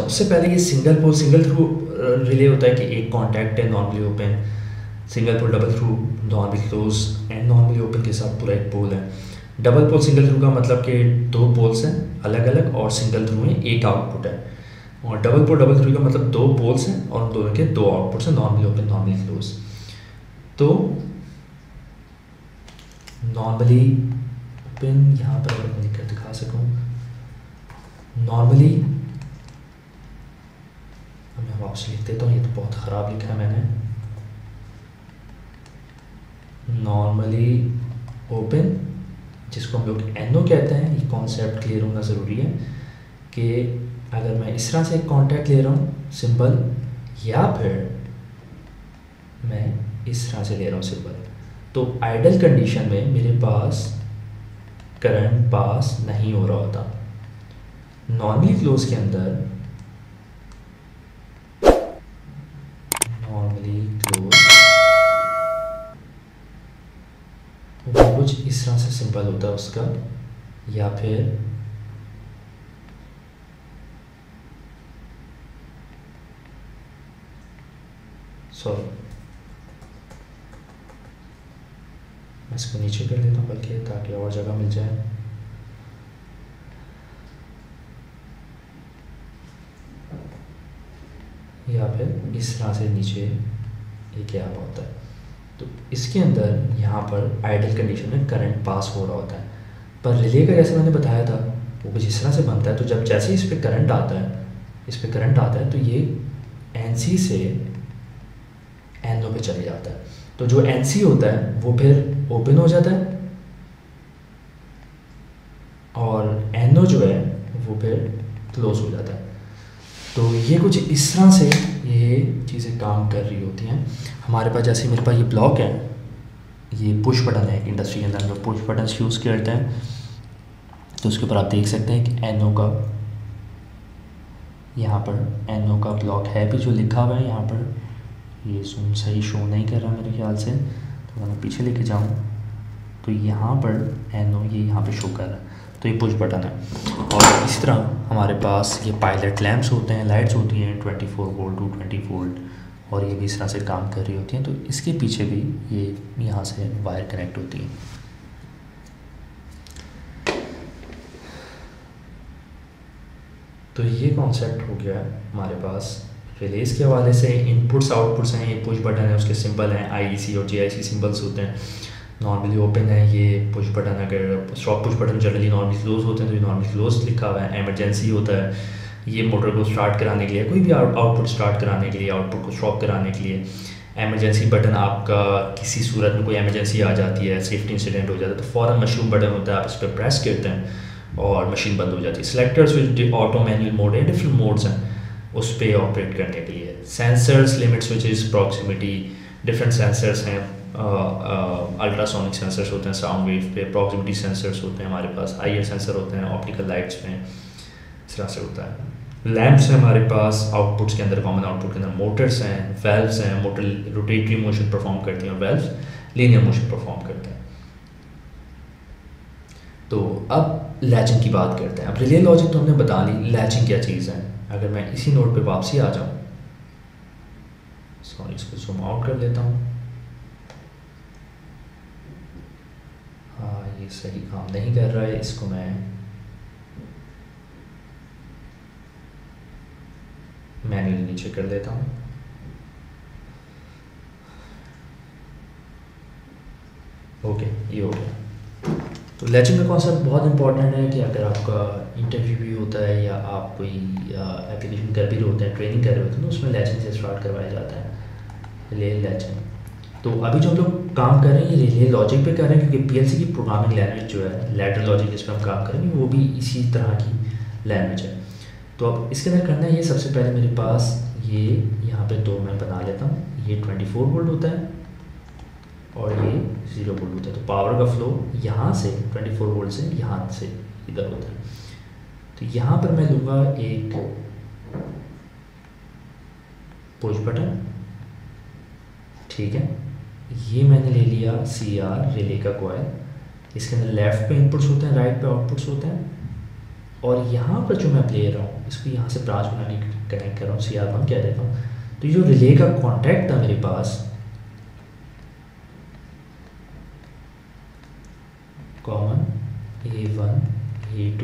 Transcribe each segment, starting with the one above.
सबसे पहले ये सिंगल थ्रू रिले होता है कि एक कॉन्टैक्ट है normally open, single pole double throw normally close and normally open के साथ पूरा एक पोल है। डबल पोल सिंगल थ्रू का मतलब कि दो पोल्स हैं अलग अलग और सिंगल थ्रू में एक आउटपुट है, और डबल पोल डबल थ्रू का मतलब दो पोल्स हैं और दोनों के दो आउटपुट्स हैं, नॉर्मली ओपन नॉर्मली क्लोज। तो नॉर्मली ओपन यहाँ पर अगर मैं लिख कर दिखा सकूँ, नॉर्मली मैं वापस लिख देता हूँ, ये तो बहुत ख़राब लिखा है मैंने। नॉर्मली ओपन जिसको हम लोग एनो कहते हैं, ये कॉन्सेप्ट क्लियर होना ज़रूरी है कि अगर मैं इस तरह से एक कॉन्टैक्ट ले रहा हूँ सिंबल, या फिर मैं इस तरह से ले रहा हूँ सिंबल, तो आइडल कंडीशन में मेरे पास करंट पास नहीं हो रहा होता। नॉर्मली क्लोज के अंदर नॉर्मली क्लोज वो कुछ इस तरह से सिंबल होता है उसका, या फिर सॉरी मैं इसको नीचे कर लेता हूँ बल्कि, ताकि और जगह मिल जाए। या फिर इस तरह से नीचे ये क्या होता है, तो इसके अंदर यहाँ पर आइडल कंडीशन में करंट पास हो रहा होता है। पर रिले का जैसे मैंने बताया था वो कुछ इस तरह से बनता है, तो जब जैसे इस पर करंट आता है, इस पर करंट आता है तो ये NC से NO पे चले जाता है। तो जो NC होता है वो फिर ओपन हो जाता है और NO जो है वो फिर क्लोज हो जाता है। तो ये कुछ इस तरह से ये चीज़ें काम कर रही होती हैं। हमारे पास जैसे मेरे पास ये ब्लॉक है, ये पुश बटन है, इंडस्ट्री के अंदर हम लोग पुश बटन यूज़ करते हैं, तो उसके ऊपर आप देख सकते हैं कि NO का, यहाँ पर NO का ब्लॉक है भी जो लिखा हुआ है यहाँ पर। ये जूम सही शो नहीं कर रहा मेरे ख्याल से, तो अगर मैं पीछे लेके जाऊँ तो यहाँ पर NO ये यहाँ पे शो कर रहा है, तो ये पुश बटन है। और इस तरह हमारे पास ये पायलट लैंप्स होते हैं, लाइट्स होती हैं 24 वोल्ट 220 वोल्ट, और ये भी इस तरह से काम कर रही होती हैं। तो इसके पीछे भी ये यहाँ से वायर कनेक्ट होती है। तो ये कॉन्सेप्ट हो गया हमारे पास रिलेज के हवाले से। इनपुट्स आउटपुट्स हैं, ये पुश बटन है, उसके सिंबल हैं IEC और JIC सिंबल्स होते हैं। नॉर्मली ओपन है ये पुश बटन, अगर stop push button generally normally close होते हैं तो ये नॉर्मली क्लोज लिखा हुआ है। एमरजेंसी होता है, ये मोटर को स्टार्ट कराने के लिए, कोई भी आउटपुट स्टार्ट कराने के लिए, आउटपुट को स्टॉप कराने के लिए। एमरजेंसी बटन आपका किसी सूरत में कोई एमरजेंसी आ जाती है, सेफ्टी इंसिडेंट हो जाता है, तो फ़ौरन मशरूम बटन होता है, आप इस पर प्रेस करते हैं और मशीन बंद हो जाती है। Selector switch auto manual mode है, डिफरेंट मोड्स हैं उस पर ऑपरेट करने के लिए। Sensors, limit switches, proximity, different sensors हैं। अल्ट्रासोनिक सेंसर्स होते हैं साउंड वेव पे, प्रॉक्सिमिटी सेंसर्स होते हैं हमारे पास, IR सेंसर होते हैं ऑप्टिकल लाइट्स में, इस तरह से होता है। लैंप्स हैं हमारे पास आउटपुट्स के अंदर, कॉमन आउटपुट के अंदर मोटर्स हैं, वेल्व्स हैं, मोटर रोटेटरी मोशन परफॉर्म करती हैं और वेल्व्स लीनियर मोशन परफॉर्म करते हैं। तो अब लैचिंग की बात करते हैं। अब रिले लॉजिक तो हमने बता ली, लैचिंग क्या चीज़ है। अगर मैं इसी नोट पे वापसी आ जाऊँ, सॉरी इसको जूम आउट कर लेता हूँ। हाँ ये सही काम नहीं कर रहा है, इसको मैं मैन्युअली नीचे कर देता हूँ। ओके ये हो गया। तो लैचिंग का कॉन्सेप्ट बहुत इंपॉर्टेंट है कि अगर आपका इंटरव्यू भी होता है या आप कोई एप्लीकेशन कर भी रहे होते हैं, ट्रेनिंग कर रहे होते हैं, तो उसमें लैचिंग से स्टार्ट करवाया जाता है, रिले लैचिंग। तो अभी जो हम लोग काम कर रहे हैं ये रिले लॉजिक पे कर रहे हैं, क्योंकि PLC की प्रोग्रामिंग लैंग्वेज जो है लैडर लॉजिक जिस पर हम काम करेंगे वो भी इसी तरह की लैंग्वेज है। तो अब इसके अंदर करना है ये, सबसे पहले मेरे पास ये यहाँ पे दो मैं बना लेता हूँ। ये 24 वोल्ट होता है और ये 0 वोल्ट होता है। तो पावर का फ्लो यहाँ से 24 वोल्ट से यहाँ से इधर होता है। तो यहाँ पर मैं लूँगा एक पुश बटन, ठीक है। ये मैंने ले लिया CR रिले का कॉइल, इसके अंदर लेफ़्ट पे इनपुट्स होते हैं, राइट पे आउटपुट्स होते हैं, और यहाँ पर जो मैं अब ले रहा हूँ इसको यहाँ से ब्रांच बनाने कनेक्ट कर रहा हूँ, CR1 कह देता हूँ। तो जो रिले का कॉन्टैक्ट था मेरे पास कॉमन A1 A2,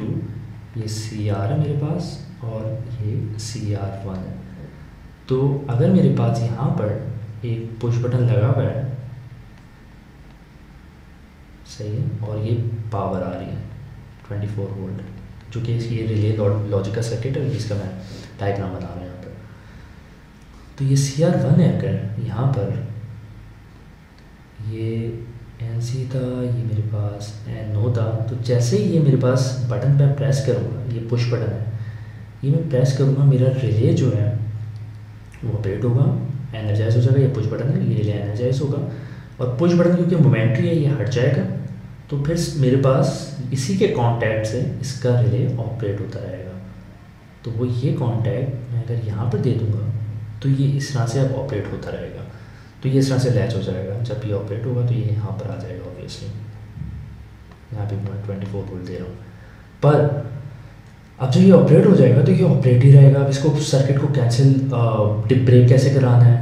ये CR है मेरे पास और ये CR1 है। तो अगर मेरे पास यहाँ पर एक पुश बटन लगा हुआ है, सही है, और ये पावर आ रही है 24 वोल्ट, जो कि ये रिले लॉजिक का सर्किट है जिसका मैं डायग्राम बना रहा हूँ यहाँ पर। तो ये CR1 है, अगर यहाँ पर ये NC था, ये मेरे पास NO था, तो जैसे ही ये मेरे पास बटन पे प्रेस करूँगा, ये पुश बटन है, ये मैं प्रेस करूँगा, मेरा रिले जो है वो ऑपरेट होगा, एनर्जाइज हो जाएगा। ये पुश बटन है, ये रिले एनर्जाइज होगा, और पुश बटन क्योंकि मोमेंट्री है ये हट जाएगा, तो फिर मेरे पास इसी के कांटेक्ट से इसका रिले ऑपरेट होता रहेगा। तो वो ये कांटेक्ट मैं अगर यहाँ पर दे दूँगा तो ये इस तरह से अब ऑपरेट होता रहेगा। तो ये इस तरह से लैच हो जाएगा, जब ये ऑपरेट होगा तो ये यहाँ पर आ जाएगा ऑब्वियसली। यहाँ पे मैं 24 वोल्ट दे रहा हूँ, पर अब जब ये ऑपरेट हो जाएगा तो ये ऑपरेट ही रहेगा। अब इसको सर्किट को कैंसिल डिप ब्रेक कैसे कराना है,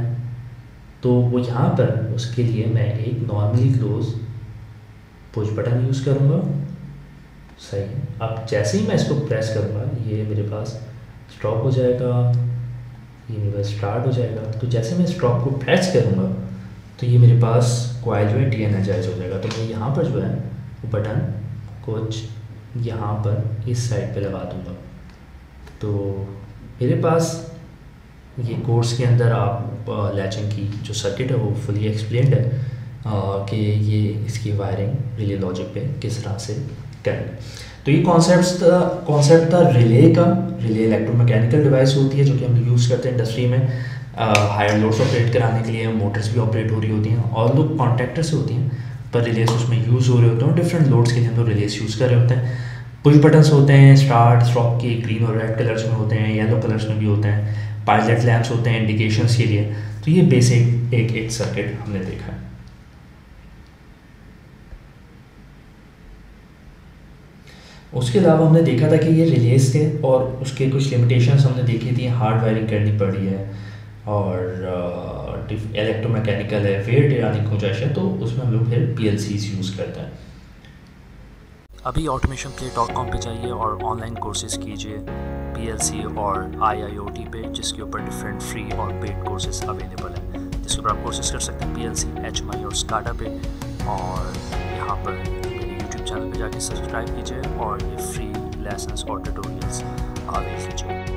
तो वो यहाँ पर उसके लिए मैं एक normally close push button use करूँगा, सही है। अब जैसे ही मैं इसको प्रेस करूँगा ये मेरे पास स्टॉप हो जाएगा, ये मेरे पास स्टार्ट हो जाएगा। तो जैसे मैं स्टॉप को प्रेस करूँगा तो ये मेरे पास कॉइल जो है डीएनर्जाइज हो जाएगा। तो मैं यहाँ पर जो है वो बटन कुछ यहाँ पर इस साइड पे लगा दूँगा। तो मेरे पास ये कोर्स के अंदर आप लैचिंग की जो सर्किट है वो फुली एक्सप्लेन्ड है कि ये इसकी वायरिंग रिले लॉजिक पे किस तरह से करें। तो ये कॉन्सेप्ट था रिले का। रिले इलेक्ट्रोमैकेनिकल डिवाइस होती है जो कि हम यूज़ करते हैं इंडस्ट्री में हायर लोड्स ऑपरेट कराने के लिए। मोटर्स भी ऑपरेट हो रही होती हैं और लोग कॉन्ट्रैक्टर से होती हैं, पर रिलेस उसमें यूज़ हो रहे होते हैं। डिफरेंट लोड्स के लिए हम लोग रिलेस यूज़ कर रहे होते हैं। पुश बटन्स होते हैं स्टार्ट स्टॉप के, ग्रीन और रेड कलर्स में होते हैं, येलो कलर्स में भी होते हैं। पायलट लैंप्स होते हैं इंडिकेशंस के लिए। तो ये बेसिक एक सर्किट हमने देखा है। उसके अलावा हमने देखा था कि ये रिलेस थे और उसके कुछ लिमिटेशंस हमने देखी थी। हार्ड वायरिंग करनी पड़ी है और इलेक्ट्रोमैकेनिकल है, वेट यानी गुंजाइश है, तो उसमें हम लोग फिर PLCs यूज़ करते हैं। अभी automationplay.com पे जाइए और ऑनलाइन कोर्सेज कीजिए PLC और IIoT पे, जिसके ऊपर डिफरेंट फ्री और पेड कोर्सेज अवेलेबल हैं, जिसके ऊपर आप कोर्सेज कर सकते हैं PLC, HMI और SCADA पे। और यहाँ पर मेरे YouTube चैनल पे जाके सब्सक्राइब कीजिए और ये फ्री लेसन्स और ट्यूटोरियल्स अवेल कीजिए।